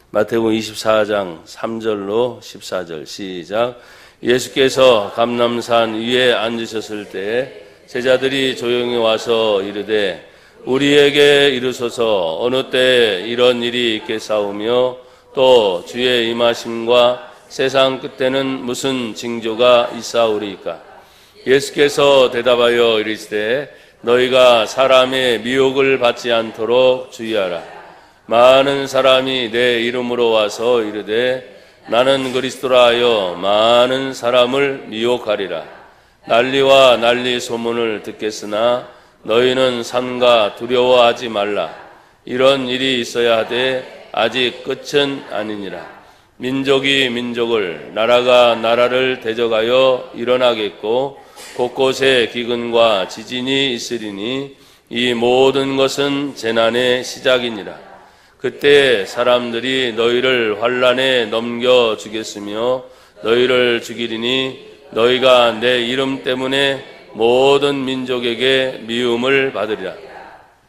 마태복음 24장 3절로 14절 시작. 예수께서 감람산 위에 앉으셨을 때 제자들이 조용히 와서 이르되 우리에게 이르소서 어느 때 이런 일이 있겠사오며 또 주의 임하심과 세상 끝에는 무슨 징조가 있사오리이까. 예수께서 대답하여 이르시되 너희가 사람의 미혹을 받지 않도록 주의하라. 많은 사람이 내 이름으로 와서 이르되 나는 그리스도라 하여 많은 사람을 미혹하리라. 난리와 난리 소문을 듣겠으나 너희는 삼가 두려워하지 말라. 이런 일이 있어야 하되 아직 끝은 아니니라. 민족이 민족을, 나라가 나라를 대적하여 일어나겠고 곳곳에 기근과 지진이 있으리니 이 모든 것은 재난의 시작이니라. 그때 사람들이 너희를 환난에 넘겨주겠으며 너희를 죽이리니 너희가 내 이름 때문에 모든 민족에게 미움을 받으리라.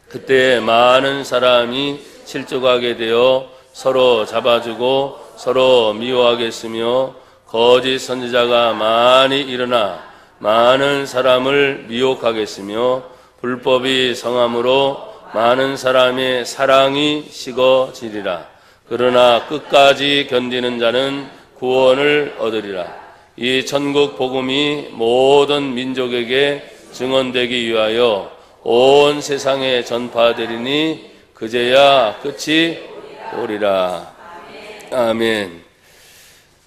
그때 많은 사람이 실족하게 되어 서로 잡아주고 서로 미워하겠으며 거짓 선지자가 많이 일어나 많은 사람을 미혹하겠으며 불법이 성함으로 많은 사람의 사랑이 식어지리라. 그러나 끝까지 견디는 자는 구원을 얻으리라. 이 천국 복음이 모든 민족에게 증언되기 위하여 온 세상에 전파되리니 그제야 끝이 오리라. 아멘.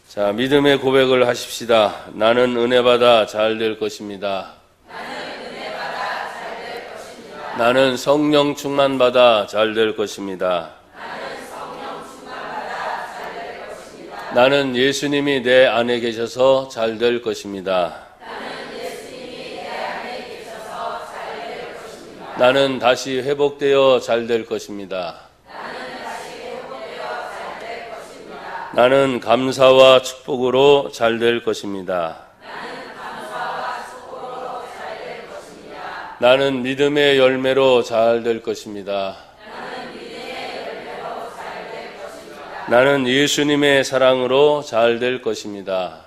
자, 믿음의 고백을 하십시다. 나는 은혜 받아 잘 될 것입니다. 나는 성령 충만 받아 잘 될 것입니다. 나는 예수님이 내 안에 계셔서 잘 될 것입니다. 나는 다시 회복되어 잘 될 것입니다. 나는 감사와 축복으로 잘 될 것입니다. 나는 믿음의 열매로 잘 될 것입니다. 나는 예수님의 사랑으로 잘 될 것입니다.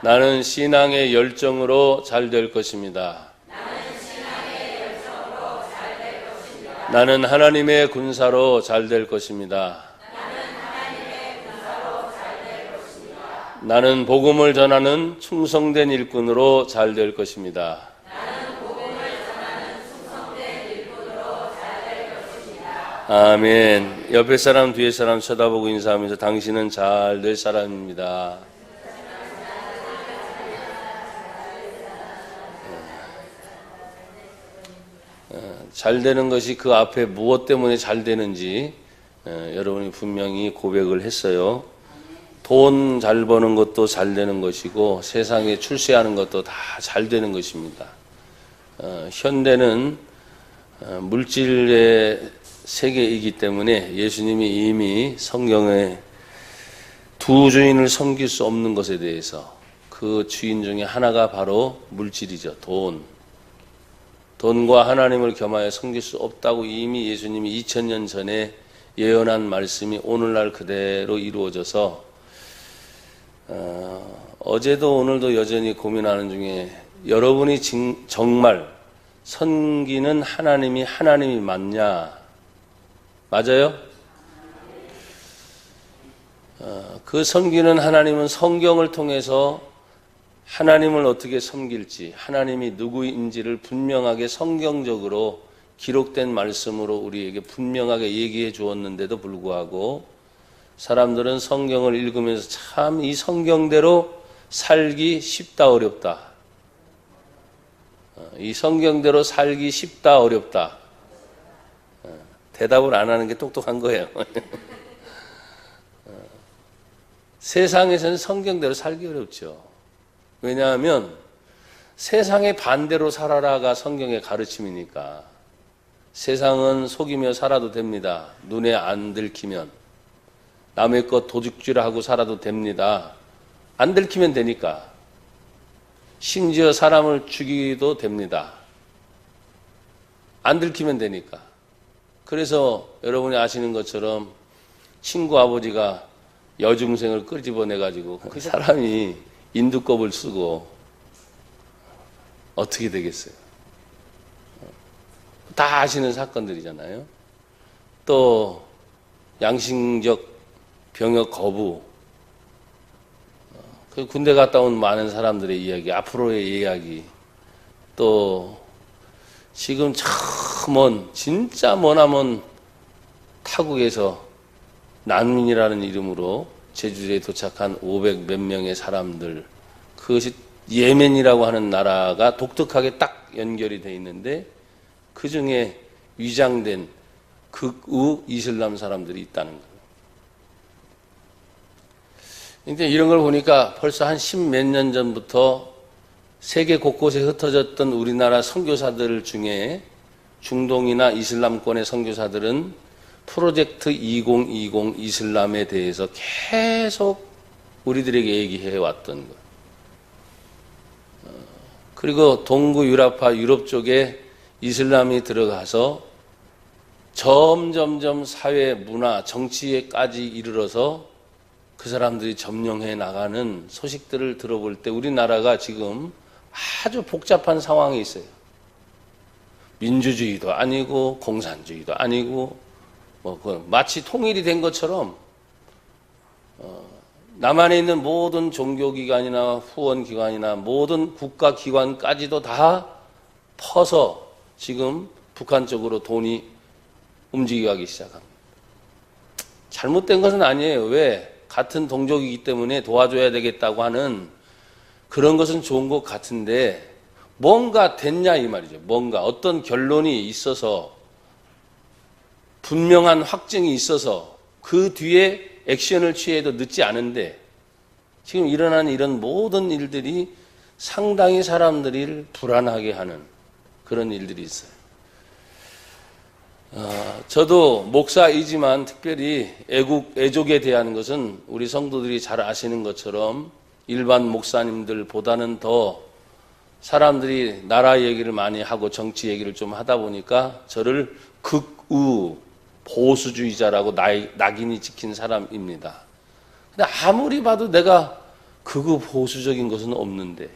나는 신앙의 열정으로 잘 될 것입니다. 나는 하나님의 군사로 잘 될 것입니다. 나는 복음을 전하는 충성된 일꾼으로 잘 될 것입니다. 아멘. 옆에 사람 뒤에 사람 쳐다보고 인사하면서 당신은 잘 될 사람입니다. 잘 되는 것이 그 앞에 무엇 때문에 잘 되는지 여러분이 분명히 고백을 했어요. 돈 잘 버는 것도 잘 되는 것이고 세상에 출세하는 것도 다 잘 되는 것입니다. 현대는 물질의 세계이기 때문에 예수님이 이미 성경에 두 주인을 섬길 수 없는 것에 대해서 그 주인 중에 하나가 바로 물질이죠. 돈과 하나님을 겸하여 섬길 수 없다고 이미 예수님이 2000년 전에 예언한 말씀이 오늘날 그대로 이루어져서 어제도 오늘도 여전히 고민하는 중에 여러분이 정말 섬기는 하나님이 맞냐? 맞아요? 그 섬기는 하나님은 성경을 통해서 하나님을 어떻게 섬길지, 하나님이 누구인지를 분명하게 성경적으로 기록된 말씀으로 우리에게 분명하게 얘기해 주었는데도 불구하고 사람들은 성경을 읽으면서 참 이 성경대로 살기 쉽다 어렵다. 이 성경대로 살기 쉽다 어렵다. 대답을 안 하는 게 똑똑한 거예요. 세상에서는 성경대로 살기 어렵죠. 왜냐하면 세상의 반대로 살아라가 성경의 가르침이니까. 세상은 속이며 살아도 됩니다. 눈에 안 들키면. 남의 것 도둑질하고 살아도 됩니다. 안 들키면 되니까. 심지어 사람을 죽이도 됩니다. 안 들키면 되니까. 그래서 여러분이 아시는 것처럼 친구 아버지가 여중생을 끄집어내가지고 그 사람이 인두껍을 쓰고 어떻게 되겠어요? 다 아시는 사건들이잖아요. 또 양심적 병역 거부, 그 군대 갔다 온 많은 사람들의 이야기, 앞으로의 이야기, 또 지금 참 먼, 진짜 머나먼 타국에서 난민이라는 이름으로 제주도에 도착한 500 몇 명의 사람들, 그것이 예멘이라고 하는 나라가 독특하게 딱 연결이 돼 있는데 그 중에 위장된 극우 이슬람 사람들이 있다는 거예요. 근데 이런 걸 보니까 벌써 한 10몇 년 전부터 세계 곳곳에 흩어졌던 우리나라 선교사들 중에 중동이나 이슬람권의 선교사들은 프로젝트 2020 이슬람에 대해서 계속 우리들에게 얘기해 왔던 것. 그리고 동구 유라파 유럽 쪽에 이슬람이 들어가서 점점점 사회, 문화, 정치에까지 이르러서 그 사람들이 점령해 나가는 소식들을 들어볼 때 우리나라가 지금 아주 복잡한 상황에 있어요. 민주주의도 아니고 공산주의도 아니고 마치 통일이 된 것처럼 남한에 있는 모든 종교기관이나 후원기관이나 모든 국가기관까지도 다 퍼서 지금 북한 쪽으로 돈이 움직이기 시작합니다. 잘못된 것은 아니에요. 왜? 같은 동족이기 때문에 도와줘야 되겠다고 하는 그런 것은 좋은 것 같은데 뭔가 됐냐 이 말이죠. 뭔가 어떤 결론이 있어서 분명한 확증이 있어서 그 뒤에 액션을 취해도 늦지 않은데 지금 일어나는 이런 모든 일들이 상당히 사람들을 불안하게 하는 그런 일들이 있어요. 저도 목사이지만 특별히 애족에 대한 것은 우리 성도들이 잘 아시는 것처럼 일반 목사님들보다는 더 사람들이 나라 얘기를 많이 하고 정치 얘기를 좀 하다 보니까 저를 극우 보수주의자라고 낙인이 찍힌 사람입니다. 근데 아무리 봐도 내가 극우 보수적인 것은 없는데,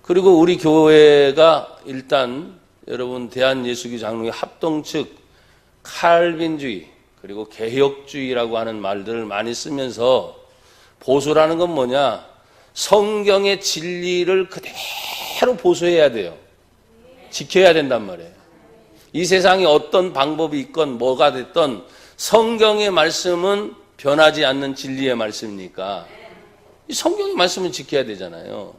그리고 우리 교회가 일단 여러분 대한예수교 장로회 합동 측 칼빈주의 그리고 개혁주의라고 하는 말들을 많이 쓰면서 보수라는 건 뭐냐? 성경의 진리를 그대로 보수해야 돼요. 지켜야 된단 말이에요. 이 세상에 어떤 방법이 있건 뭐가 됐던 성경의 말씀은 변하지 않는 진리의 말씀이니까 이 성경의 말씀은 지켜야 되잖아요.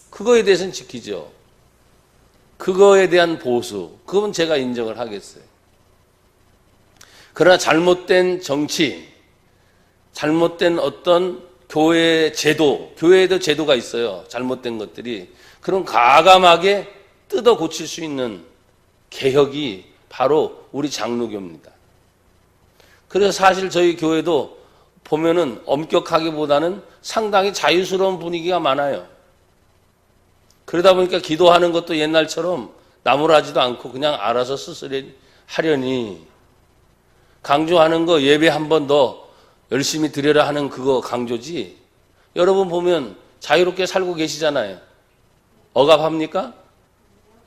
그거에 대해서는 지키죠. 그거에 대한 보수, 그건 제가 인정을 하겠어요. 그러나 잘못된 정치, 잘못된 어떤 교회 제도, 교회에도 제도가 있어요. 잘못된 것들이. 그럼 과감하게 뜯어 고칠 수 있는 개혁이 바로 우리 장로교입니다. 그래서 사실 저희 교회도 보면은 엄격하기보다는 상당히 자유스러운 분위기가 많아요. 그러다 보니까 기도하는 것도 옛날처럼 나무라지도 않고 그냥 알아서 스스로 하려니, 강조하는 거 예배 한 번 더 열심히 드려라 하는 그거 강조지. 여러분 보면 자유롭게 살고 계시잖아요. 억압합니까?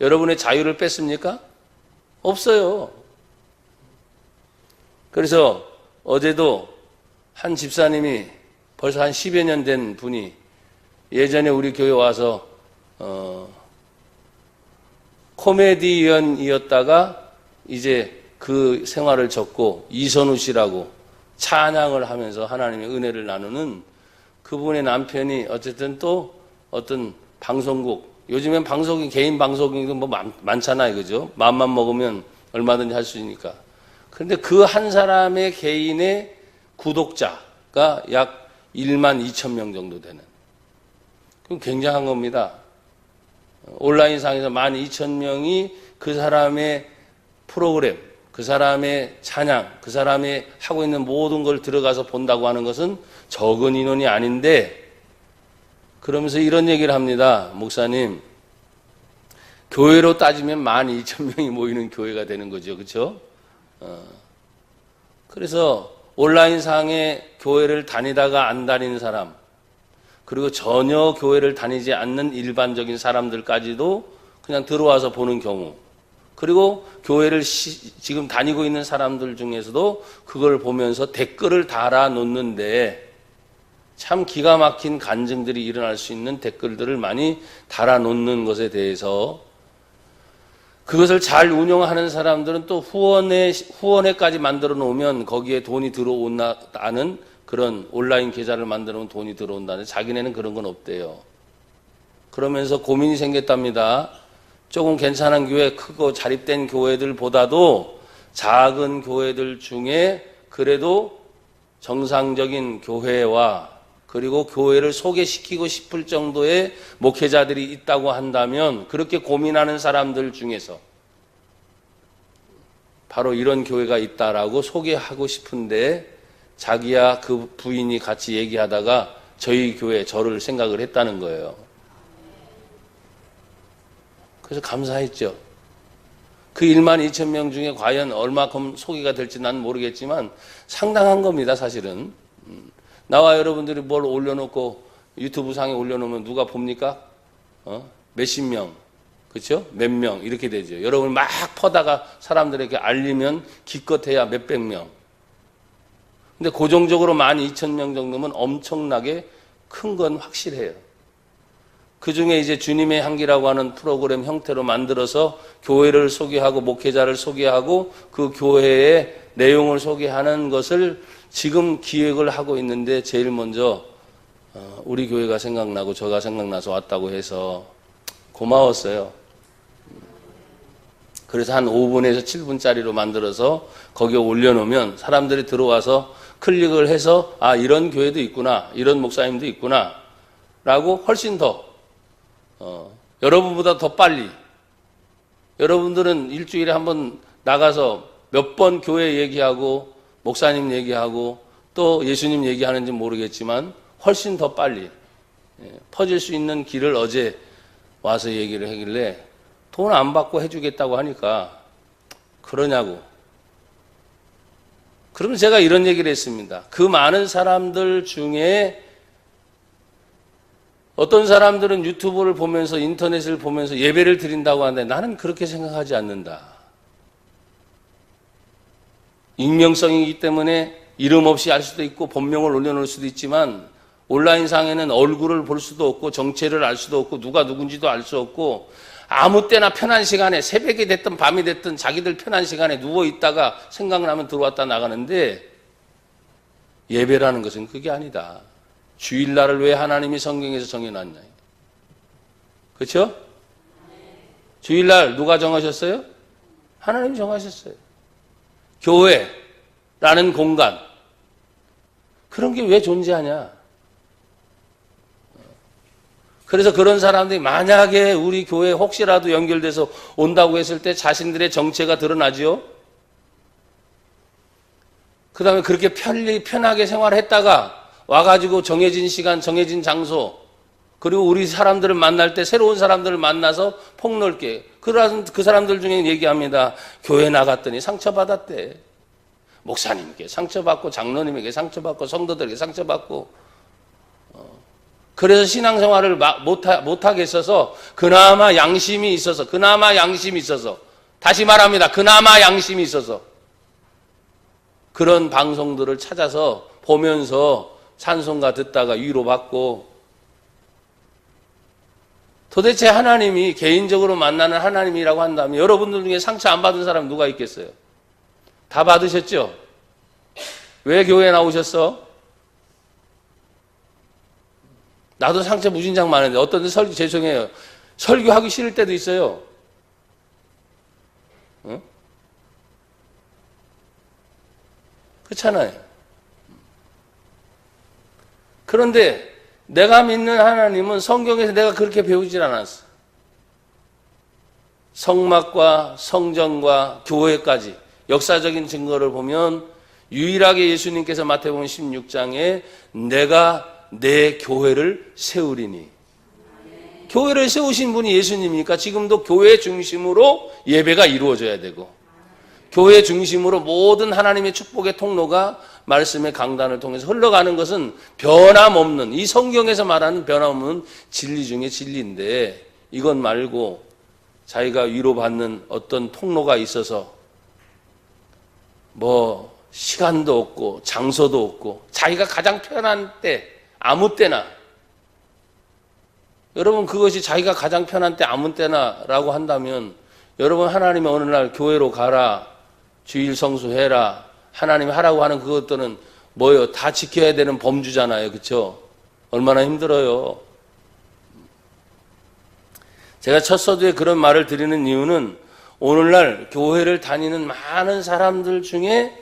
여러분의 자유를 뺐습니까? 없어요. 그래서 어제도 한 집사님이 벌써 한 10여 년 된 분이 예전에 우리 교회 와서 코미디언이었다가 이제 그 생활을 접고 이선우 씨라고 찬양을 하면서 하나님의 은혜를 나누는 그분의 남편이 어쨌든 또 어떤 방송국, 요즘엔 방송이 개인 방송국도 뭐 많잖아요, 그죠? 마음만 먹으면 얼마든지 할 수 있으니까. 그런데 그 한 사람의 개인의 구독자가 약 1만 2천 명 정도 되는. 그럼 굉장한 겁니다. 온라인상에서 1만 2천 명이 그 사람의 프로그램, 그 사람의 찬양, 그 사람이 하고 있는 모든 걸 들어가서 본다고 하는 것은 적은 인원이 아닌데, 그러면서 이런 얘기를 합니다. 목사님, 교회로 따지면 12,000명이 모이는 교회가 되는 거죠. 그렇죠? 그래서 온라인상에 교회를 다니다가 안 다니는 사람, 그리고 전혀 교회를 다니지 않는 일반적인 사람들까지도 그냥 들어와서 보는 경우, 그리고 교회를 지금 다니고 있는 사람들 중에서도 그걸 보면서 댓글을 달아놓는데 참 기가 막힌 간증들이 일어날 수 있는 댓글들을 많이 달아놓는 것에 대해서 그것을 잘 운영하는 사람들은 또 후원회까지 만들어 놓으면 거기에 돈이 들어온다는 그런 온라인 계좌를 만들어 놓으면 돈이 들어온다는, 자기네는 그런 건 없대요. 그러면서 고민이 생겼답니다. 조금 괜찮은 교회, 크고 자립된 교회들보다도 작은 교회들 중에 그래도 정상적인 교회와 그리고 교회를 소개시키고 싶을 정도의 목회자들이 있다고 한다면 그렇게 고민하는 사람들 중에서 바로 이런 교회가 있다라고 소개하고 싶은데 자기야 그 부인이 같이 얘기하다가 저희 교회 저를 생각을 했다는 거예요. 그래서 감사했죠. 그 12,000명 중에 과연 얼마큼 소개가 될지 난 모르겠지만 상당한 겁니다, 사실은. 나와 여러분들이 뭘 올려놓고 유튜브 상에 올려놓으면 누가 봅니까? 몇십 명, 그렇죠? 몇 명 이렇게 되죠. 여러분 막 퍼다가 사람들에게 알리면 기껏해야 몇백 명. 근데 고정적으로 12,000명 정도면 엄청나게 큰 건 확실해요. 그 중에 이제 주님의 향기라고 하는 프로그램 형태로 만들어서 교회를 소개하고 목회자를 소개하고 그 교회의 내용을 소개하는 것을 지금 기획을 하고 있는데 제일 먼저 우리 교회가 생각나고 저가 생각나서 왔다고 해서 고마웠어요. 그래서 한 5분에서 7분짜리로 만들어서 거기에 올려놓으면 사람들이 들어와서 클릭을 해서 아 이런 교회도 있구나, 이런 목사님도 있구나 라고 훨씬 더 여러분보다 더 빨리, 여러분들은 일주일에 한번 나가서 몇 번 교회 얘기하고 목사님 얘기하고 또 예수님 얘기하는지 모르겠지만 훨씬 더 빨리 퍼질 수 있는 길을 어제 와서 얘기를 하길래 돈 안 받고 해주겠다고 하니까 그러냐고. 그러면 제가 이런 얘기를 했습니다. 그 많은 사람들 중에 어떤 사람들은 유튜브를 보면서 인터넷을 보면서 예배를 드린다고 하는데 나는 그렇게 생각하지 않는다. 익명성이기 때문에 이름 없이 알 수도 있고 본명을 올려놓을 수도 있지만 온라인상에는 얼굴을 볼 수도 없고 정체를 알 수도 없고 누가 누군지도 알 수 없고 아무 때나 편한 시간에 새벽이 됐든 밤이 됐든 자기들 편한 시간에 누워있다가 생각나면 들어왔다 나가는데 예배라는 것은 그게 아니다. 주일날을 왜 하나님이 성경에서 정해놨냐. 그렇죠? 주일날 누가 정하셨어요? 하나님이 정하셨어요. 교회라는 공간, 그런 게 왜 존재하냐. 그래서 그런 사람들이 만약에 우리 교회에 혹시라도 연결돼서 온다고 했을 때 자신들의 정체가 드러나지요. 그 다음에 그렇게 편하게 생활했다가 와가지고 정해진 시간, 정해진 장소, 그리고 우리 사람들을 만날 때 새로운 사람들을 만나서 폭넓게, 그 사람들 중에 얘기합니다. 교회 나갔더니 상처받았대. 목사님께 상처받고 장로님에게 상처받고 성도들에게 상처받고 그래서 신앙생활을 못하게 있어서 그나마 양심이 있어서 다시 말합니다. 그나마 양심이 있어서 그런 방송들을 찾아서 보면서 찬송가 듣다가 위로받고 도대체 하나님이 개인적으로 만나는 하나님이라고 한다면 여러분들 중에 상처 안 받은 사람 누가 있겠어요? 다 받으셨죠? 왜 교회에 나오셨어? 나도 상처 무진장 많은데 어떤 데 죄송해요. 설교하기 싫을 때도 있어요. 응? 그렇잖아요. 그런데 내가 믿는 하나님은 성경에서 내가 그렇게 배우질 않았어. 성막과 성전과 교회까지 역사적인 증거를 보면 유일하게 예수님께서 마태복음 16장에 내가 내 교회를 세우리니. 교회를 세우신 분이 예수님이니까 지금도 교회 중심으로 예배가 이루어져야 되고, 교회 중심으로 모든 하나님의 축복의 통로가 말씀의 강단을 통해서 흘러가는 것은 변함없는, 이 성경에서 말하는 변함없는 진리 중에 진리인데, 이것 말고 자기가 위로받는 어떤 통로가 있어서 뭐 시간도 없고 장소도 없고 자기가 가장 편한 때, 아무 때나, 여러분 그것이 자기가 가장 편한 때 아무 때나라고 한다면, 여러분 하나님이 어느 날 교회로 가라, 주일 성수해라, 하나님이 하라고 하는 그것들은 뭐예요? 다 지켜야 되는 범주잖아요. 그렇죠? 얼마나 힘들어요. 제가 첫 서두에 그런 말을 드리는 이유는, 오늘날 교회를 다니는 많은 사람들 중에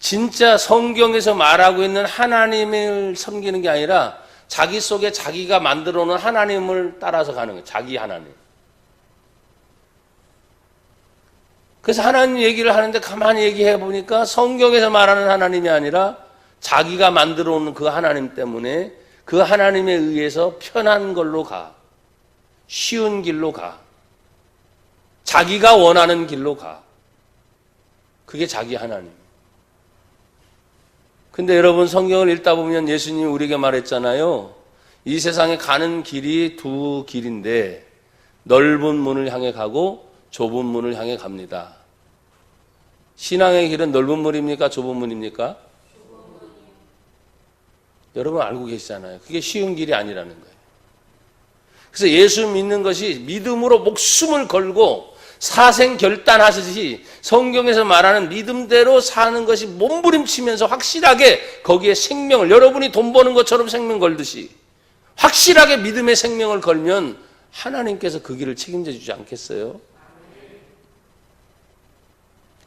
진짜 성경에서 말하고 있는 하나님을 섬기는 게 아니라 자기 속에 자기가 만들어 놓은 하나님을 따라서 가는 거예요. 자기 하나님. 그래서 하나님 얘기를 하는데 가만히 얘기해 보니까 성경에서 말하는 하나님이 아니라 자기가 만들어 놓은 그 하나님 때문에 그 하나님에 의해서 편한 걸로 가. 쉬운 길로 가. 자기가 원하는 길로 가. 그게 자기 하나님. 근데 여러분 성경을 읽다 보면 예수님이 우리에게 말했잖아요. 이 세상에 가는 길이 두 길인데 넓은 문을 향해 가고 좁은 문을 향해 갑니다. 신앙의 길은 넓은 문입니까? 좁은 문입니까? 여러분 알고 계시잖아요. 그게 쉬운 길이 아니라는 거예요. 그래서 예수 믿는 것이 믿음으로 목숨을 걸고 사생결단하듯이 성경에서 말하는 믿음대로 사는 것이 몸부림치면서 확실하게 거기에 생명을, 여러분이 돈 버는 것처럼 생명 걸듯이 확실하게 믿음의 생명을 걸면 하나님께서 그 길을 책임져 주지 않겠어요?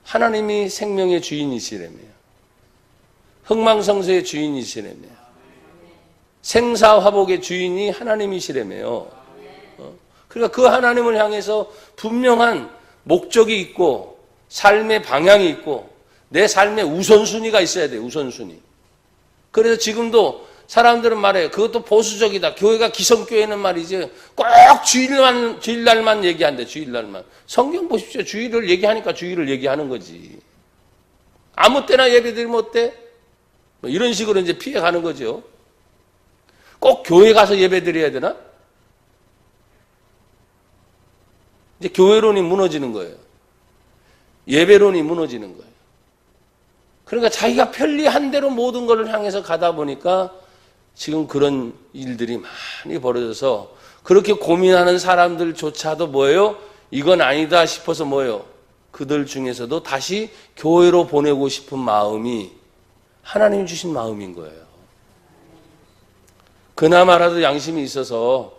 하나님이 생명의 주인이시라며요. 흥망성쇠의 주인이시라며요. 생사화복의 주인이 하나님이시라며요. 그러니까 그 하나님을 향해서 분명한 목적이 있고 삶의 방향이 있고 내 삶의 우선순위가 있어야 돼요. 우선순위. 그래서 지금도 사람들은 말해요. 그것도 보수적이다. 교회가 기성교회는 말이지 꼭 주일날만 얘기한대. 주일날만. 성경 보십시오. 주일을 얘기하니까 주일을 얘기하는 거지. 아무 때나 예배드리면 어때? 뭐 이런 식으로 이제 피해가는 거죠. 꼭 교회 가서 예배드려야 되나? 이제 교회론이 무너지는 거예요. 예배론이 무너지는 거예요. 그러니까 자기가 편리한 대로 모든 것을 향해서 가다 보니까 지금 그런 일들이 많이 벌어져서 그렇게 고민하는 사람들조차도 뭐예요? 이건 아니다 싶어서 뭐예요? 그들 중에서도 다시 교회로 보내고 싶은 마음이 하나님 주신 마음인 거예요. 그나마라도 양심이 있어서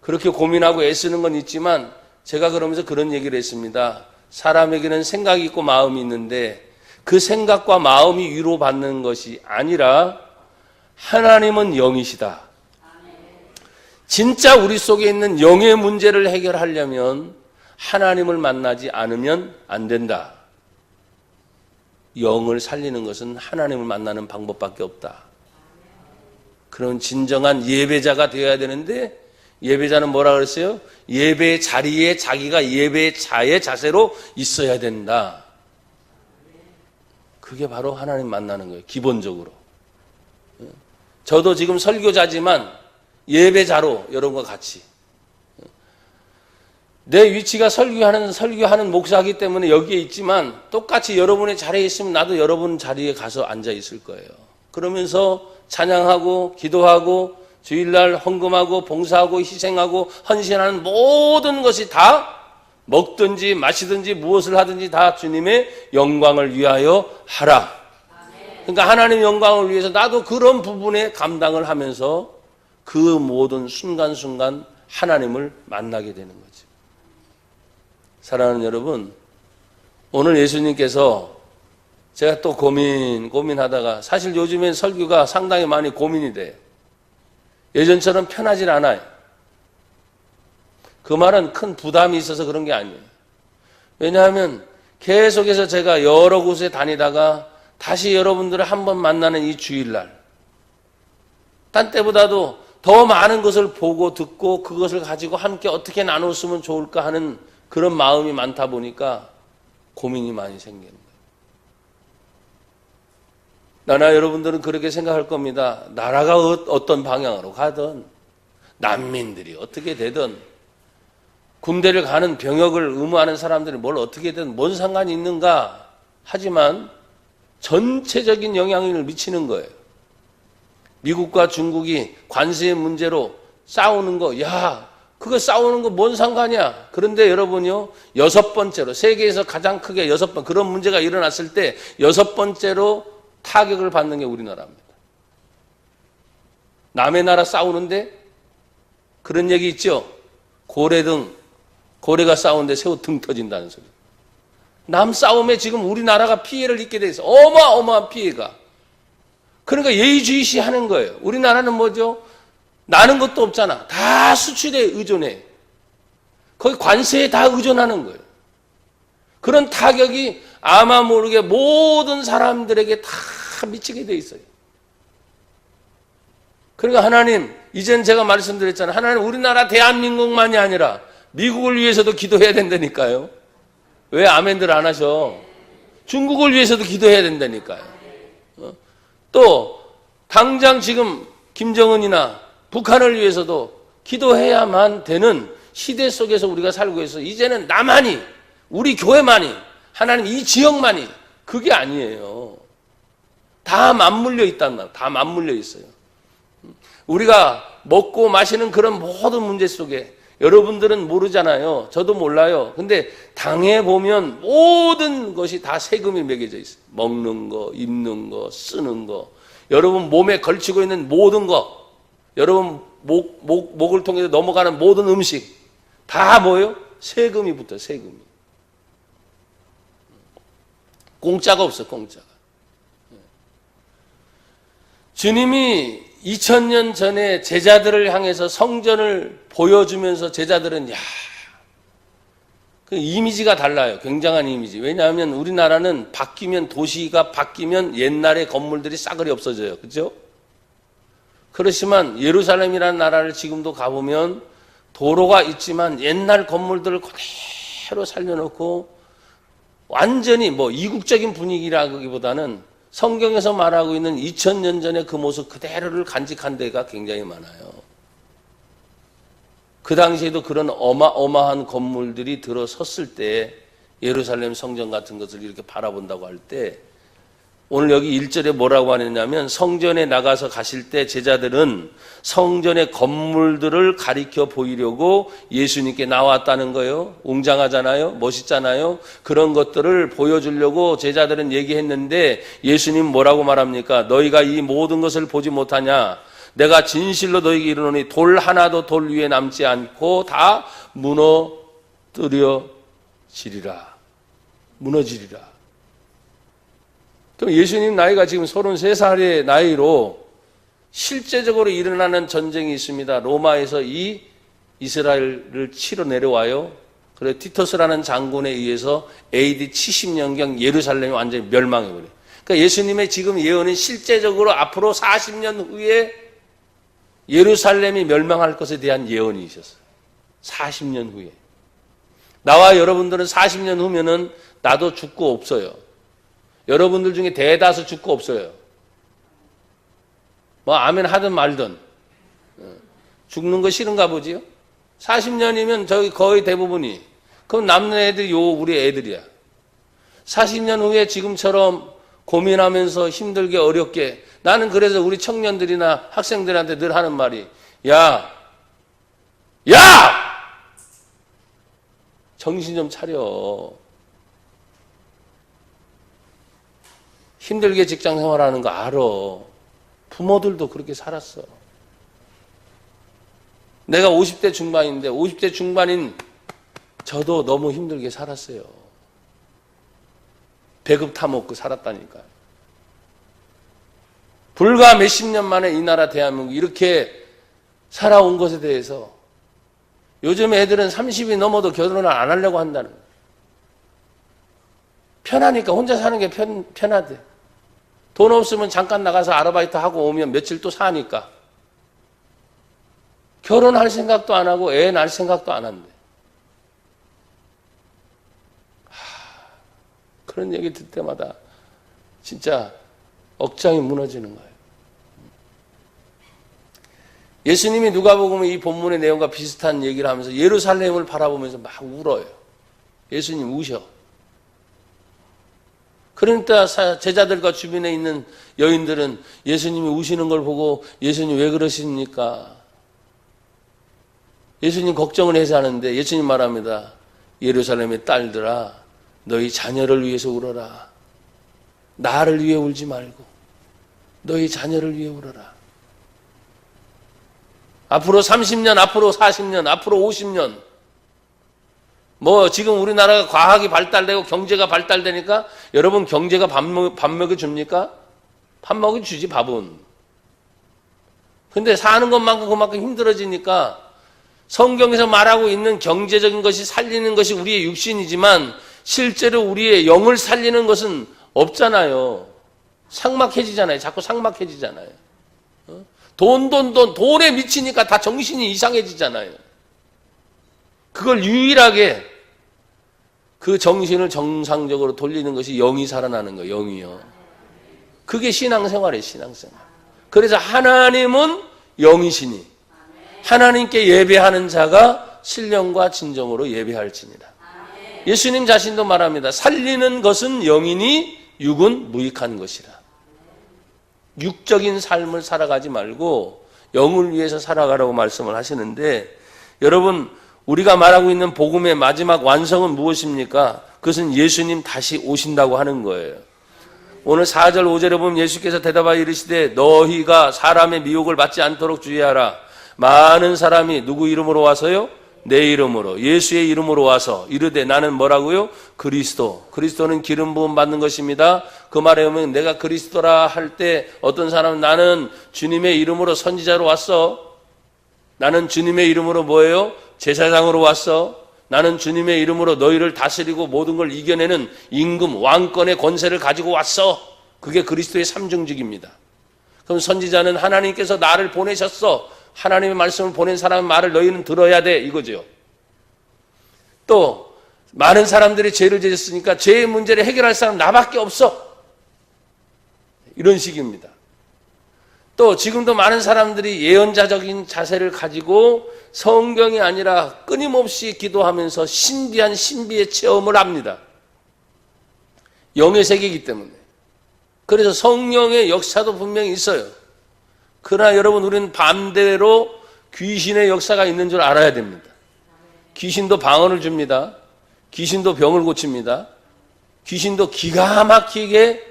그렇게 고민하고 애쓰는 건 있지만 제가 그러면서 그런 얘기를 했습니다. 사람에게는 생각이 있고 마음이 있는데 그 생각과 마음이 위로받는 것이 아니라 하나님은 영이시다. 진짜 우리 속에 있는 영의 문제를 해결하려면 하나님을 만나지 않으면 안 된다. 영을 살리는 것은 하나님을 만나는 방법밖에 없다. 그런 진정한 예배자가 되어야 되는데 예배자는 뭐라 그랬어요? 예배 자리에 자기가 예배자의 자세로 있어야 된다. 그게 바로 하나님 만나는 거예요. 기본적으로. 저도 지금 설교자지만 예배자로 여러분과 같이 내 위치가 설교하는 목사이기 때문에 여기에 있지만 똑같이 여러분의 자리에 있으면 나도 여러분 자리에 가서 앉아 있을 거예요. 그러면서 찬양하고 기도하고 주일날 헌금하고 봉사하고 희생하고 헌신하는 모든 것이 다 먹든지 마시든지 무엇을 하든지 다 주님의 영광을 위하여 하라. 그러니까 하나님 영광을 위해서 나도 그런 부분에 감당을 하면서 그 모든 순간순간 하나님을 만나게 되는 거죠. 사랑하는 여러분, 오늘 예수님께서 제가 또 고민하다가 사실 요즘엔 설교가 상당히 많이 고민이 돼요. 예전처럼 편하질 않아요. 그 말은 큰 부담이 있어서 그런 게 아니에요. 왜냐하면 계속해서 제가 여러 곳에 다니다가 다시 여러분들을 한번 만나는 이 주일날, 딴 때보다도 더 많은 것을 보고 듣고 그것을 가지고 함께 어떻게 나눴으면 좋을까 하는 그런 마음이 많다 보니까 고민이 많이 생기는 거예요. 나나 여러분들은 그렇게 생각할 겁니다. 나라가 어떤 방향으로 가든 난민들이 어떻게 되든 군대를 가는 병역을 의무하는 사람들이 뭘 어떻게든 뭔 상관이 있는가 하지만 전체적인 영향을 미치는 거예요. 미국과 중국이 관세 문제로 싸우는 거, 야, 그거 싸우는 거 뭔 상관이야. 그런데 여러분요, 6번째로, 세계에서 가장 크게 6번, 그런 문제가 일어났을 때 6번째로 타격을 받는 게 우리나라입니다. 남의 나라 싸우는데 그런 얘기 있죠? 고래가 싸우는데 새우 등 터진다는 소리. 남 싸움에 지금 우리나라가 피해를 입게 돼 있어. 어마어마한 피해가. 그러니까 예의주의시 하는 거예요. 우리나라는 뭐죠? 나는 것도 없잖아. 다 수출에 의존해. 거기 관세에 다 의존하는 거예요. 그런 타격이 아마 모르게 모든 사람들에게 다 미치게 돼 있어요. 그러니까 하나님, 이젠 제가 말씀드렸잖아요. 하나님, 우리나라 대한민국만이 아니라 미국을 위해서도 기도해야 된다니까요. 왜 아멘들 안 하셔? 중국을 위해서도 기도해야 된다니까요. 또 당장 지금 김정은이나 북한을 위해서도 기도해야만 되는 시대 속에서 우리가 살고 있어. 이제는 나만이, 우리 교회만이, 하나님 이 지역만이, 그게 아니에요. 다 맞물려 있단 말이에요. 다 맞물려 있어요. 우리가 먹고 마시는 그런 모든 문제 속에 여러분들은 모르잖아요. 저도 몰라요. 근데 당에 보면 모든 것이 다 세금이 매겨져 있어요. 먹는 거, 입는 거, 쓰는 거. 여러분 몸에 걸치고 있는 모든 거. 여러분 목을 통해서 넘어가는 모든 음식. 다 뭐예요? 세금이 붙어요. 세금이. 공짜가 없어, 공짜가. 주님이 2000년 전에 제자들을 향해서 성전을 보여주면서 제자들은 그 이미지가 달라요. 굉장한 이미지. 왜냐하면 우리나라는 바뀌면, 도시가 바뀌면 옛날의 건물들이 싸그리 없어져요. 그렇죠? 그렇지만 예루살렘이라는 나라를 지금도 가보면 도로가 있지만 옛날 건물들을 그대로 살려놓고 완전히 뭐 이국적인 분위기라기보다는 성경에서 말하고 있는 2000년 전의 그 모습 그대로를 간직한 데가 굉장히 많아요. 그 당시에도 그런 어마어마한 건물들이 들어섰을 때 예루살렘 성전 같은 것을 이렇게 바라본다고 할 때 오늘 여기 1절에 뭐라고 하느냐면 성전에 나가서 가실 때 제자들은 성전의 건물들을 가리켜 보이려고 예수님께 나왔다는 거예요. 웅장하잖아요. 멋있잖아요. 그런 것들을 보여주려고 제자들은 얘기했는데 예수님 뭐라고 말합니까? 너희가 이 모든 것을 보지 못하냐? 내가 진실로 너희에게 이르노니 돌 하나도 돌 위에 남지 않고 다 무너뜨려지리라. 무너지리라. 그럼 예수님 나이가 지금 33살의 나이로 실제적으로 일어나는 전쟁이 있습니다. 로마에서 이 이스라엘을 치러 내려와요. 그래서 티토스라는 장군에 의해서 AD 70년경 예루살렘이 완전히 멸망해버려요. 그러니까 예수님의 지금 예언은 실제적으로 앞으로 40년 후에 예루살렘이 멸망할 것에 대한 예언이 있었어요. 40년 후에. 나와 여러분들은 40년 후면은 나도 죽고 없어요. 여러분들 중에 대다수 죽고 없어요. 뭐 아멘 하든 말든 죽는 거 싫은가 보지요. 40년이면 저기 거의 대부분이, 그럼 남는 애들이 우리 애들이야. 40년 후에 지금처럼 고민하면서 힘들게 어렵게, 나는 그래서 우리 청년들이나 학생들한테 늘 하는 말이 야! 정신 좀 차려. 힘들게 직장 생활하는 거 알아. 부모들도 그렇게 살았어. 내가 50대 중반인데 50대 중반인 저도 너무 힘들게 살았어요. 배급 타먹고 살았다니까요. 불과 몇십 년 만에 이 나라 대한민국 이렇게 살아온 것에 대해서 요즘 애들은 30이 넘어도 결혼을 안 하려고 한다는 거예요. 편하니까 혼자 사는 게 편하대. 돈 없으면 잠깐 나가서 아르바이트 하고 오면 며칠 또 사니까. 결혼할 생각도 안 하고 애 낳을 생각도 안 한대. 그런 얘기 듣을 때마다 진짜 억장이 무너지는 거예요. 예수님이 누가복음 이 본문의 내용과 비슷한 얘기를 하면서 예루살렘을 바라보면서 막 울어요. 예수님 우셔. 그러니까 제자들과 주변에 있는 여인들은 예수님이 우시는 걸 보고 예수님 왜 그러십니까? 예수님 걱정을 해서 하는데 예수님 말합니다. 예루살렘의 딸들아, 너희 자녀를 위해서 울어라. 나를 위해 울지 말고 너희 자녀를 위해 울어라. 앞으로 30년, 앞으로 40년, 앞으로 50년 지금 우리나라가 과학이 발달되고 경제가 발달되니까 여러분 경제가 밥 먹여줍니까? 밥 먹여주지 밥은. 근데 사는 것만큼 그만큼 힘들어지니까 성경에서 말하고 있는 경제적인 것이 살리는 것이 우리의 육신이지만 실제로 우리의 영을 살리는 것은 없잖아요. 삭막해지잖아요. 자꾸 삭막해지잖아요. 돈에 미치니까 다 정신이 이상해지잖아요. 그걸 유일하게 그 정신을 정상적으로 돌리는 것이 영이 살아나는 거예요. 영이요. 그게 신앙생활이에요. 신앙생활. 그래서 하나님은 영이시니 하나님께 예배하는 자가 신령과 진정으로 예배할지니라. 예수님 자신도 말합니다. 살리는 것은 영이니 육은 무익한 것이라. 육적인 삶을 살아가지 말고 영을 위해서 살아가라고 말씀을 하시는데, 여러분 우리가 말하고 있는 복음의 마지막 완성은 무엇입니까? 그것은 예수님 다시 오신다고 하는 거예요. 오늘 4절 5절에 보면 예수께서 대답하여 이르시되 너희가 사람의 미혹을 받지 않도록 주의하라. 많은 사람이 누구 이름으로 와서요? 내 이름으로, 예수의 이름으로 와서 이르되 나는 뭐라고요? 그리스도는 기름 부음 받는 것입니다. 그 말에 보면 내가 그리스도라 할 때 어떤 사람은 나는 주님의 이름으로 선지자로 왔어. 나는 주님의 이름으로 뭐예요? 제사장으로 왔어. 나는 주님의 이름으로 너희를 다스리고 모든 걸 이겨내는 임금, 왕권의 권세를 가지고 왔어. 그게 그리스도의 삼중직입니다. 그럼 선지자는 하나님께서 나를 보내셨어. 하나님의 말씀을 보낸 사람의 말을 너희는 들어야 돼, 이거죠. 또 많은 사람들이 죄를 지었으니까 죄의 문제를 해결할 사람 나밖에 없어. 이런 식입니다. 또 지금도 많은 사람들이 예언자적인 자세를 가지고 성경이 아니라 끊임없이 기도하면서 신비한 신비의 체험을 합니다. 영의 세계이기 때문에. 그래서 성령의 역사도 분명히 있어요. 그러나 여러분, 우리는 반대로 귀신의 역사가 있는 줄 알아야 됩니다. 귀신도 방언을 줍니다. 귀신도 병을 고칩니다. 귀신도 기가 막히게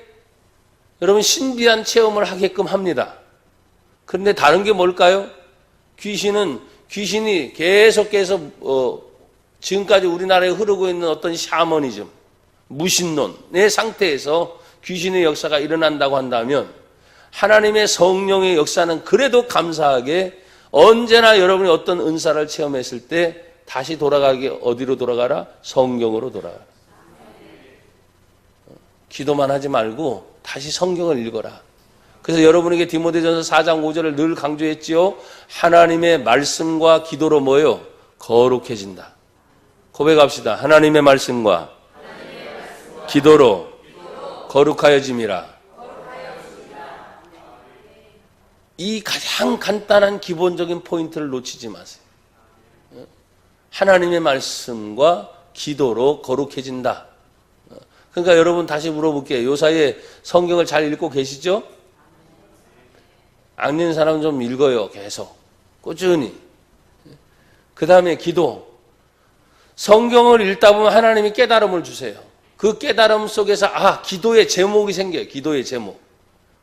여러분 신비한 체험을 하게끔 합니다. 그런데 다른 게 뭘까요? 귀신이 계속해서 지금까지 우리나라에 흐르고 있는 어떤 샤머니즘, 무신론의 상태에서 귀신의 역사가 일어난다고 한다면, 하나님의 성령의 역사는 그래도 감사하게 언제나 여러분이 어떤 은사를 체험했을 때 다시 돌아가게, 어디로 돌아가라? 성경으로 돌아가라. 기도만 하지 말고 다시 성경을 읽어라. 그래서 여러분에게 디모데전서 4장 5절을 늘 강조했지요. 하나님의 말씀과 기도로 뭐예요? 거룩해진다. 고백합시다. 하나님의 말씀과 기도로 거룩하여짐이라. 이 가장 간단한 기본적인 포인트를 놓치지 마세요. 하나님의 말씀과 기도로 거룩해진다. 그러니까 여러분 다시 물어볼게요. 요 사이에 성경을 잘 읽고 계시죠? 안 읽는 사람은 좀 읽어요. 계속 꾸준히. 그 다음에 기도. 성경을 읽다 보면 하나님이 깨달음을 주세요. 그 깨달음 속에서 기도의 제목이 생겨요. 기도의 제목.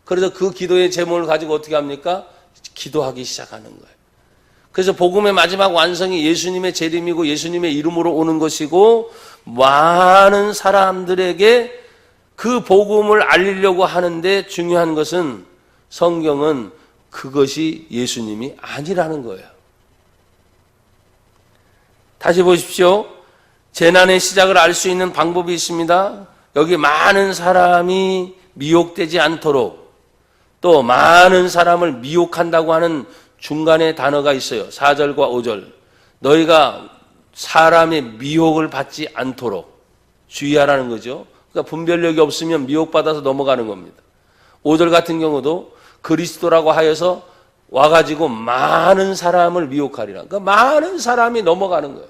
그래서 그 기도의 제목을 가지고 어떻게 합니까? 기도하기 시작하는 거예요. 그래서 복음의 마지막 완성이 예수님의 재림이고 예수님의 이름으로 오는 것이고, 많은 사람들에게 그 복음을 알리려고 하는데 중요한 것은 성경은 그것이 예수님이 아니라는 거예요. 다시 보십시오. 재난의 시작을 알 수 있는 방법이 있습니다. 여기 많은 사람이 미혹되지 않도록, 또 많은 사람을 미혹한다고 하는 중간에 단어가 있어요. 4절과 5절. 너희가 사람의 미혹을 받지 않도록 주의하라는 거죠. 그러니까 분별력이 없으면 미혹받아서 넘어가는 겁니다. 5절 같은 경우도 그리스도라고 하여서 와가지고 많은 사람을 미혹하리라. 그러니까 많은 사람이 넘어가는 거예요.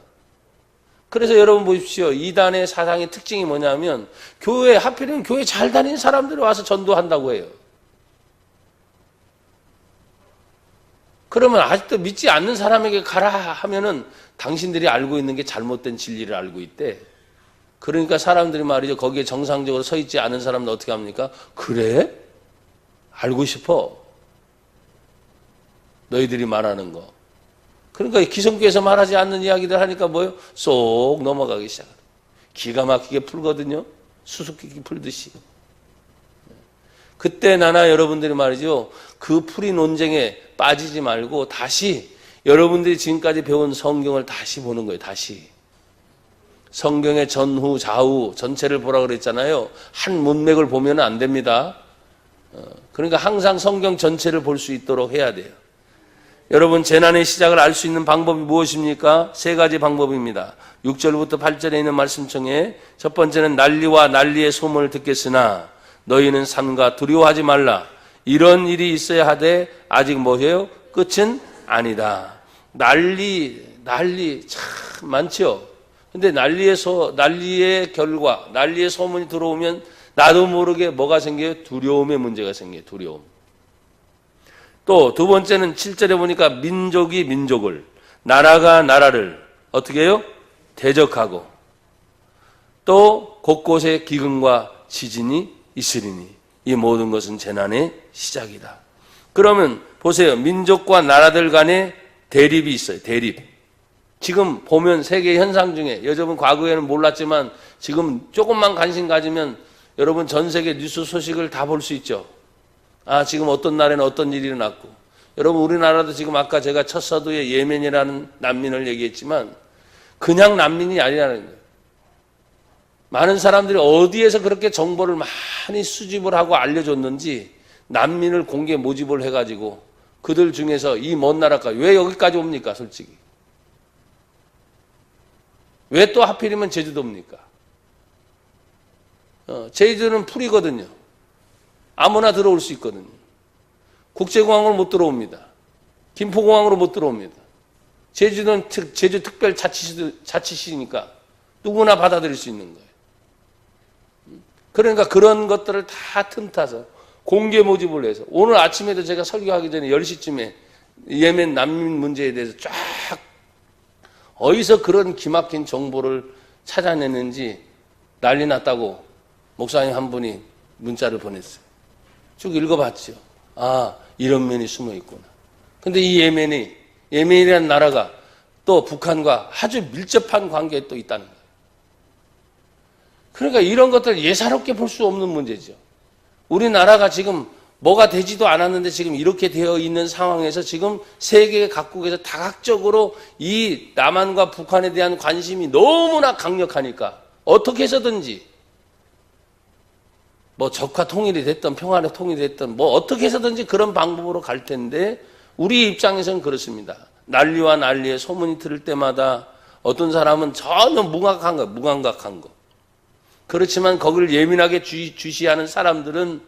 그래서 여러분 보십시오. 이단의 사상의 특징이 뭐냐면 교회, 하필이면 교회 잘 다니는 사람들이 와서 전도한다고 해요. 그러면 아직도 믿지 않는 사람에게 가라 하면은 당신들이 알고 있는 게 잘못된 진리를 알고 있대. 그러니까 사람들이 말이죠. 거기에 정상적으로 서 있지 않은 사람은 어떻게 합니까? 그래? 알고 싶어. 너희들이 말하는 거. 그러니까 기성교에서 말하지 않는 이야기들 하니까 뭐예요? 쏙 넘어가기 시작해요. 기가 막히게 풀거든요. 수수께끼 풀듯이. 그때 나나 여러분들이 말이죠. 그 풀이 논쟁에 빠지지 말고 다시 여러분들이 지금까지 배운 성경을 다시 보는 거예요. 다시. 성경의 전후, 좌우 전체를 보라 그랬잖아요. 한 문맥을 보면 안 됩니다. 그러니까 항상 성경 전체를 볼 수 있도록 해야 돼요. 여러분 재난의 시작을 알 수 있는 방법이 무엇입니까? 세 가지 방법입니다. 6절부터 8절에 있는 말씀청에 첫 번째는 난리와 난리의 소문을 듣겠으나 너희는 삼가 두려워하지 말라. 이런 일이 있어야 하되 아직 뭐예요? 끝은 아니다. 난리 참 많죠. 근데 난리의 결과, 난리의 소문이 들어오면 나도 모르게 뭐가 생겨요? 두려움의 문제가 생겨요. 두려움. 또 두 번째는 7절에 보니까 민족이 민족을, 나라가 나라를 어떻게 해요? 대적하고 또 곳곳에 기근과 지진이 있으리니 이 모든 것은 재난의 시작이다. 그러면 보세요. 민족과 나라들 간에 대립이 있어요. 대립. 지금 보면 세계 현상 중에 여러분 과거에는 몰랐지만 지금 조금만 관심 가지면 여러분 전 세계 뉴스 소식을 다 볼 수 있죠. 아, 지금 어떤 날에는 어떤 일이 일어났고. 여러분 우리나라도 지금 아까 제가 첫 서두에 예멘이라는 난민을 얘기했지만 그냥 난민이 아니라는 거예요. 많은 사람들이 어디에서 그렇게 정보를 많이 수집을 하고 알려줬는지 난민을 공개 모집을 해가지고 그들 중에서 이 먼 나라까지 왜 여기까지 옵니까? 솔직히. 왜 또 하필이면 제주도입니까? 제주도는 풀이거든요. 아무나 들어올 수 있거든요. 국제공항으로 못 들어옵니다. 김포공항으로 못 들어옵니다. 제주도는 제주특별자치시니까 누구나 받아들일 수 있는 거예요. 그러니까 그런 것들을 다 틈타서 공개 모집을 해서 오늘 아침에도 제가 설교하기 전에 10시쯤에 예멘 난민 문제에 대해서 쫙 어디서 그런 기막힌 정보를 찾아내는지 난리 났다고 목사님 한 분이 문자를 보냈어요. 쭉 읽어봤죠. 아, 이런 면이 숨어 있구나. 근데 이 예멘이라는 나라가 또 북한과 아주 밀접한 관계에 또 있다는 거예요. 그러니까 이런 것들 예사롭게 볼 수 없는 문제죠. 우리나라가 지금 뭐가 되지도 않았는데 지금 이렇게 되어 있는 상황에서 지금 세계 각국에서 다각적으로 이 남한과 북한에 대한 관심이 너무나 강력하니까 어떻게 해서든지 뭐 적화 통일이 됐든 평화의 통일이 됐든 뭐 어떻게 해서든지 그런 방법으로 갈 텐데 우리 입장에서는 그렇습니다. 난리와 난리의 소문이 들을 때마다 어떤 사람은 전혀 무감각한 거. 그렇지만 거기를 예민하게 주시하는 사람들은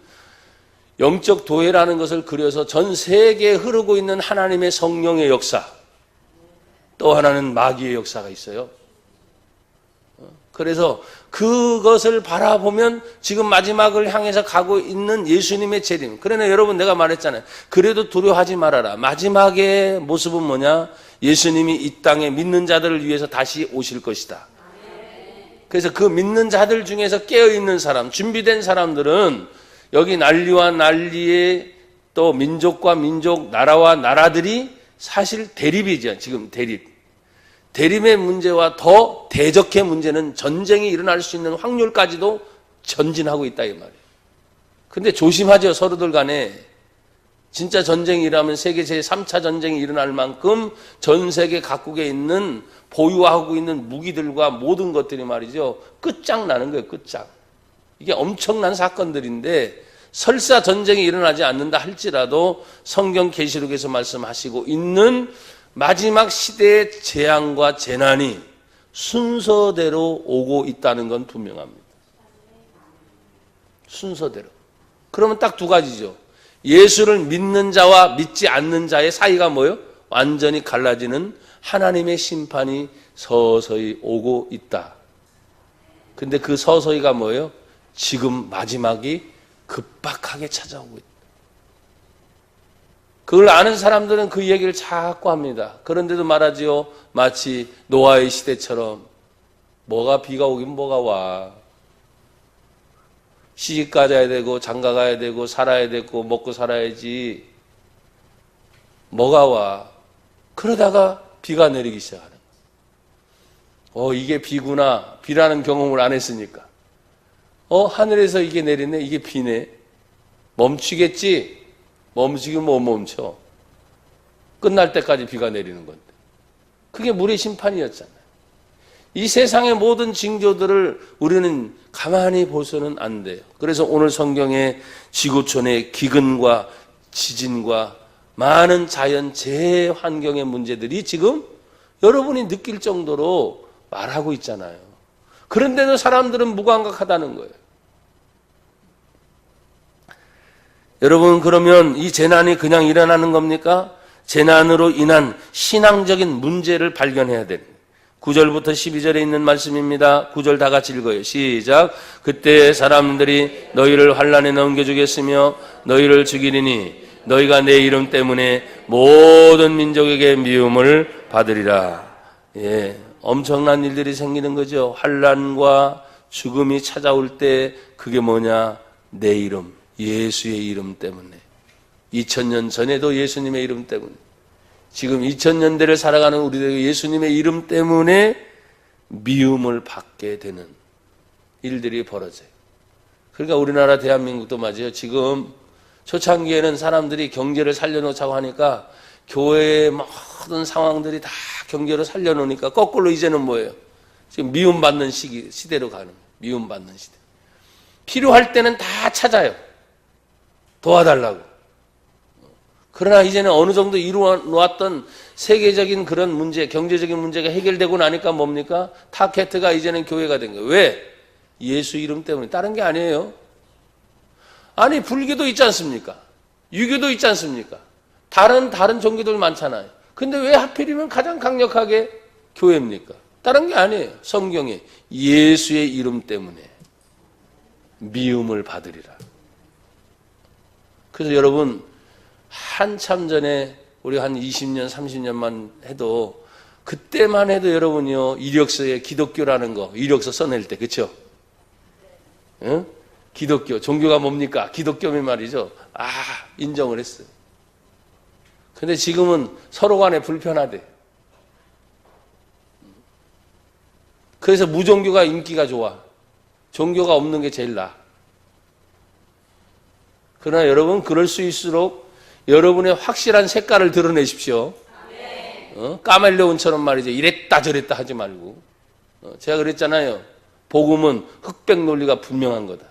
영적 도회라는 것을 그려서 전 세계에 흐르고 있는 하나님의 성령의 역사, 또 하나는 마귀의 역사가 있어요. 그래서 그것을 바라보면 지금 마지막을 향해서 가고 있는 예수님의 재림. 그러나 여러분 내가 말했잖아요. 그래도 두려워하지 말아라. 마지막의 모습은 뭐냐? 예수님이 이 땅에 믿는 자들을 위해서 다시 오실 것이다. 그래서 그 믿는 자들 중에서 깨어있는 사람, 준비된 사람들은 여기 난리와 난리의 또 민족과 민족, 나라와 나라들이 사실 대립이죠. 지금 대립. 대립의 문제와 더 대적의 문제는 전쟁이 일어날 수 있는 확률까지도 전진하고 있다 이 말이에요. 근데 조심하죠. 서로들 간에. 진짜 전쟁이 일어나면 세계 제3차 전쟁이 일어날 만큼 전 세계 각국에 있는 보유하고 있는 무기들과 모든 것들이 말이죠. 끝장나는 거예요. 끝장. 이게 엄청난 사건들인데 설사 전쟁이 일어나지 않는다 할지라도 성경 계시록에서 말씀하시고 있는 마지막 시대의 재앙과 재난이 순서대로 오고 있다는 건 분명합니다. 순서대로. 그러면 딱 두 가지죠. 예수를 믿는 자와 믿지 않는 자의 사이가 뭐예요? 완전히 갈라지는 하나님의 심판이 서서히 오고 있다. 근데 그 서서히가 뭐예요? 지금 마지막이 급박하게 찾아오고 있다. 그걸 아는 사람들은 그 얘기를 자꾸 합니다. 그런데도 말하지요. 마치 노아의 시대처럼 비가 오긴 뭐가 와. 시집 가야 되고 장가 가야 되고 살아야 되고 먹고 살아야지. 뭐가 와. 그러다가 비가 내리기 시작하는 거예요. 이게 비구나. 비라는 경험을 안 했으니까. 하늘에서 이게 내리네. 이게 비네. 멈추겠지? 멈추긴 못 멈춰. 끝날 때까지 비가 내리는 건데. 그게 물의 심판이었잖아요. 이 세상의 모든 징조들을 우리는 가만히 보서는 안 돼요. 그래서 오늘 성경에 지구촌의 기근과 지진과 많은 자연 재해 환경의 문제들이 지금 여러분이 느낄 정도로 말하고 있잖아요. 그런데도 사람들은 무감각하다는 거예요. 여러분, 그러면 이 재난이 그냥 일어나는 겁니까? 재난으로 인한 신앙적인 문제를 발견해야 됩니다. 9절부터 12절에 있는 말씀입니다. 9절 다 같이 읽어요. 시작. 그때 사람들이 너희를 환난에 넘겨주겠으며 너희를 죽이리니 너희가 내 이름 때문에 모든 민족에게 미움을 받으리라. 엄청난 일들이 생기는 거죠. 환난과 죽음이 찾아올 때 그게 뭐냐? 내 이름, 예수의 이름 때문에. 2000년 전에도 예수님의 이름 때문에. 지금 2000년대를 살아가는 우리들에게 예수님의 이름 때문에 미움을 받게 되는 일들이 벌어져요. 그러니까 우리나라 대한민국도 맞아요. 지금 초창기에는 사람들이 경제를 살려놓자고 하니까 교회의 모든 상황들이 다 경제를 살려놓으니까 거꾸로 이제는 뭐예요? 지금 미움받는 시대로 가는 거예요. 미움받는 시대. 필요할 때는 다 찾아요. 도와달라고. 그러나 이제는 어느 정도 이루어 놓았던 세계적인 그런 문제, 경제적인 문제가 해결되고 나니까 뭡니까? 타겟가 이제는 교회가 된 거예요. 왜? 예수 이름 때문에. 다른 게 아니에요. 아니, 불교도 있지 않습니까? 유교도 있지 않습니까? 다른 종교들 많잖아요. 근데 왜 하필이면 가장 강력하게 교회입니까? 다른 게 아니에요. 성경에 예수의 이름 때문에 미움을 받으리라. 그래서 여러분, 한참 전에 우리 한 20년, 30년만 해도 그때만 해도 여러분이요, 이력서에 기독교라는 거, 이력서 써낼 때, 그쵸? 응? 기독교, 종교가 뭡니까? 기독교면 말이죠. 인정을 했어요. 근데 지금은 서로 간에 불편하대. 그래서 무종교가 인기가 좋아. 종교가 없는 게 제일 나아. 그러나 여러분, 그럴 수 있을수록 여러분의 확실한 색깔을 드러내십시오. 까멜레온처럼 말이죠. 이랬다 저랬다 하지 말고. 제가 그랬잖아요. 복음은 흑백 논리가 분명한 거다.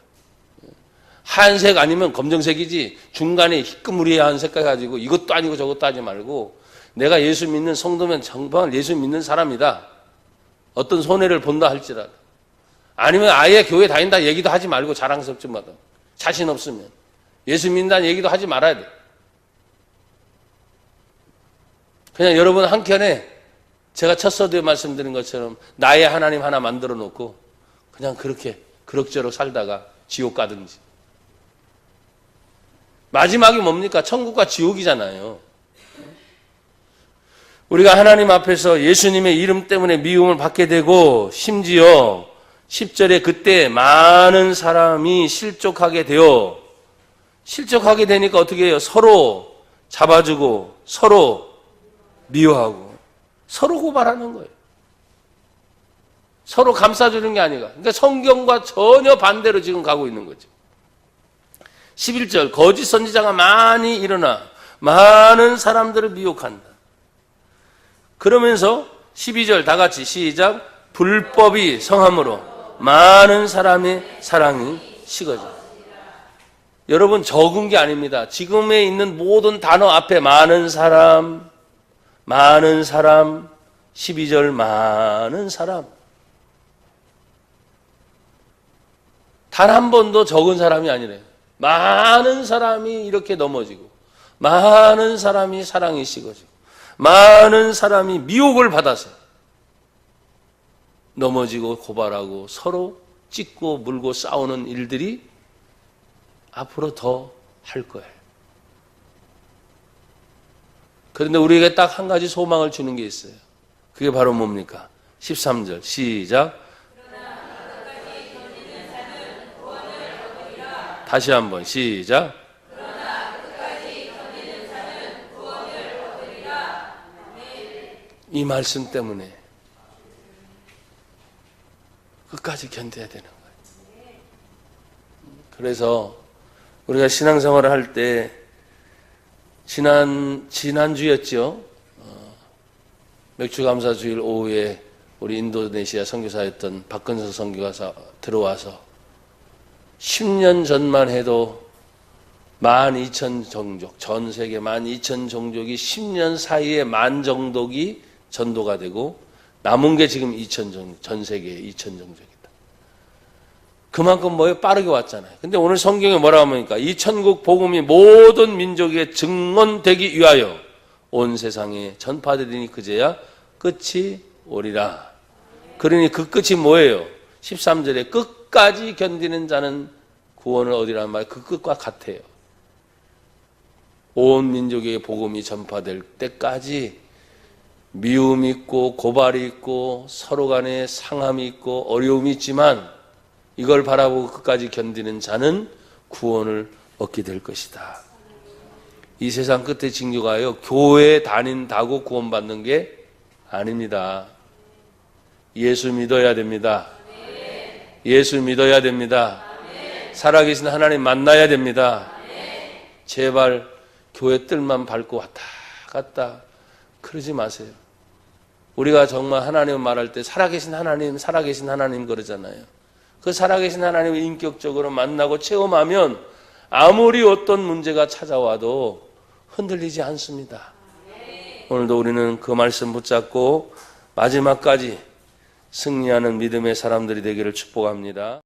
하얀색 아니면 검정색이지 중간에 희끄무리한 색깔 가지고 이것도 아니고 저것도 하지 말고, 내가 예수 믿는 성도면 정말 예수 믿는 사람이다. 어떤 손해를 본다 할지라도. 아니면 아예 교회 다닌다 얘기도 하지 말고, 자랑스럽지 마다. 자신 없으면. 예수 믿는다는 얘기도 하지 말아야 돼. 그냥 여러분 한켠에 제가 첫 서두에 말씀드린 것처럼 나의 하나님 하나 만들어 놓고 그냥 그렇게 그럭저럭 살다가 지옥 가든지. 마지막이 뭡니까? 천국과 지옥이잖아요. 우리가 하나님 앞에서 예수님의 이름 때문에 미움을 받게 되고, 심지어 10절에 그때 많은 사람이 실족하게 되니까 어떻게 해요? 서로 잡아주고 서로 미워하고 서로 고발하는 거예요. 서로 감싸주는 게 아니라. 그러니까 성경과 전혀 반대로 지금 가고 있는 거죠. 11절, 거짓 선지자가 많이 일어나 많은 사람들을 미혹한다. 그러면서 12절 다 같이 시작. 불법이 성함으로 많은 사람의 사랑이 식어져. 여러분 적은 게 아닙니다. 지금에 있는 모든 단어 앞에 많은 사람, 12절 많은 사람. 단 한 번도 적은 사람이 아니래요. 많은 사람이 이렇게 넘어지고, 많은 사람이 사랑이 식어지고, 많은 사람이 미혹을 받아서 넘어지고 고발하고 서로 찢고 물고 싸우는 일들이 앞으로 더 할 거예요. 그런데 우리에게 딱 한 가지 소망을 주는 게 있어요. 그게 바로 뭡니까? 13절 시작. 다시 한번 시작. 이 말씀 때문에 끝까지 견뎌야 되는 거예요. 그래서 우리가 신앙생활을 할 때 지난주였죠. 맥주감사주일 오후에 우리 인도네시아 선교사였던 박근서 선교사가 들어와서 10년 전만 해도 12,000종족, 전 세계 12,000종족이 10년 사이에 10,000종족이 전도가 되고 남은 게 지금 2,000종족, 전 세계에 2,000종족이다. 그만큼 빠르게 왔잖아요. 근데 오늘 성경에 뭐라고 합니까? 이 천국 복음이 모든 민족에 증언되기 위하여 온 세상에 전파되리니 그제야 끝이 오리라. 그러니 그 끝이 뭐예요? 13절에 끝까지 견디는 자는 구원을 얻으라는 말, 그 끝과 같아요. 온 민족에게 복음이 전파될 때까지 미움이 있고 고발이 있고 서로 간에 상함이 있고 어려움이 있지만 이걸 바라보고 끝까지 견디는 자는 구원을 얻게 될 것이다. 이 세상 끝에 징조가요, 교회 다닌다고 구원받는 게 아닙니다. 예수 믿어야 됩니다. 예수 믿어야 됩니다. 살아계신 하나님 만나야 됩니다. 제발 교회 뜰만 밟고 왔다 갔다 그러지 마세요. 우리가 정말 하나님을 말할 때 살아계신 하나님 그러잖아요. 그 살아계신 하나님을 인격적으로 만나고 체험하면 아무리 어떤 문제가 찾아와도 흔들리지 않습니다. 오늘도 우리는 그 말씀 붙잡고 마지막까지 승리하는 믿음의 사람들이 되기를 축복합니다.